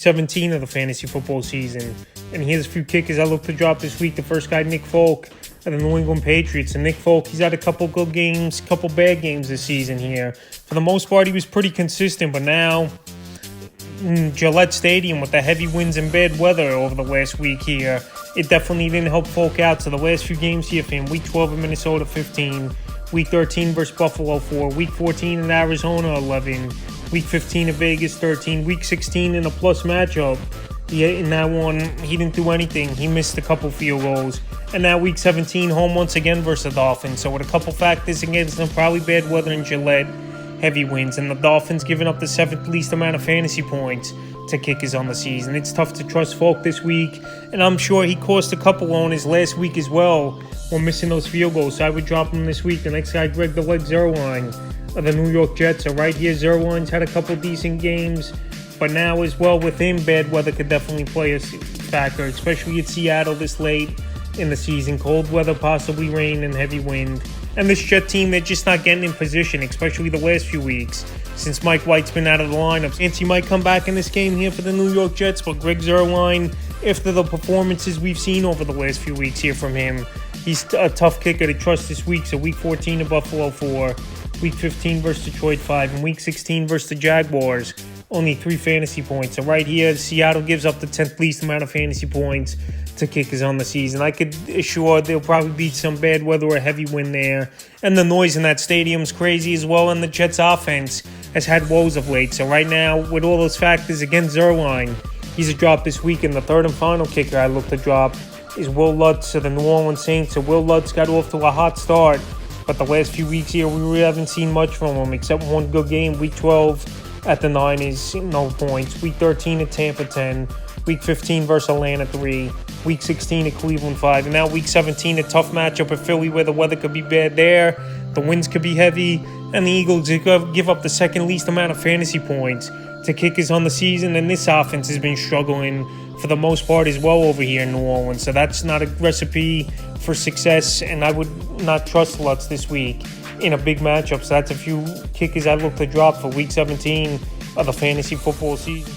17 of the fantasy football season. And here's a few kickers I look to drop this week. The first guy, Nick Folk of the New England Patriots. And Nick Folk, he's had a couple good games, couple bad games this season here. For the most part, he was pretty consistent, but now Gillette Stadium with the heavy winds and bad weather over the last week here, it definitely didn't help Folk out. So the last few games here for him, Week 12 in Minnesota, 15. Week 13 versus Buffalo, 4. Week 14 in Arizona, 11. Week 15 in Vegas, 13. Week 16 in a plus matchup. In that one, he didn't do anything. He missed a couple field goals. And now Week 17, home once again versus the Dolphins. So with a couple factors against them, probably bad weather in Gillette, heavy winds, and the Dolphins giving up the 7th least amount of fantasy points to kickers on the season. It's tough to trust Folk this week, and I'm sure he cost a couple on his last week as well while missing those field goals. So I would drop him this week. The next guy, Greg the Leg Zuerlein of the New York Jets. So right here, Zuerlein's had a couple decent games, but now as well with him, bad weather could definitely play a factor, especially at Seattle this late in the season. Cold weather, possibly rain and heavy wind. And this Jet team, they're just not getting in position, especially the last few weeks since Mike White's been out of the lineup. Chance might come back in this game here for the New York Jets, but Greg Zuerlein, after the performances we've seen over the last few weeks here from him, he's a tough kicker to trust this week. So Week 14 in Buffalo, 4. Week 15 versus Detroit, 5. And Week 16 versus the Jaguars, only 3 fantasy points. So right here, Seattle gives up the 10th least amount of fantasy points to kickers on the season. I could assure there'll probably be some bad weather or heavy wind there. And the noise in that stadium's crazy as well. And the Jets offense has had woes of late. So right now, with all those factors against Zuerlein, he's a drop this week. And the third and final kicker I look to drop is Will Lutz of the New Orleans Saints. So Will Lutz got off to a hot start, but the last few weeks here, we really haven't seen much from him except one good game. Week 12 at the Niners, no points. Week 13 at Tampa, 10. Week 15 versus Atlanta, 3. Week 16 at Cleveland, 5. And now Week 17, a tough matchup at Philly where the weather could be bad there. The winds could be heavy. And the Eagles give up the second least amount of fantasy points to kickers on the season. And this offense has been struggling for the most part as well over here in New Orleans. So that's not a recipe for success. And I would not trust Lutz this week in a big matchup. So that's a few kickers I look to drop for Week 17 of the fantasy football season.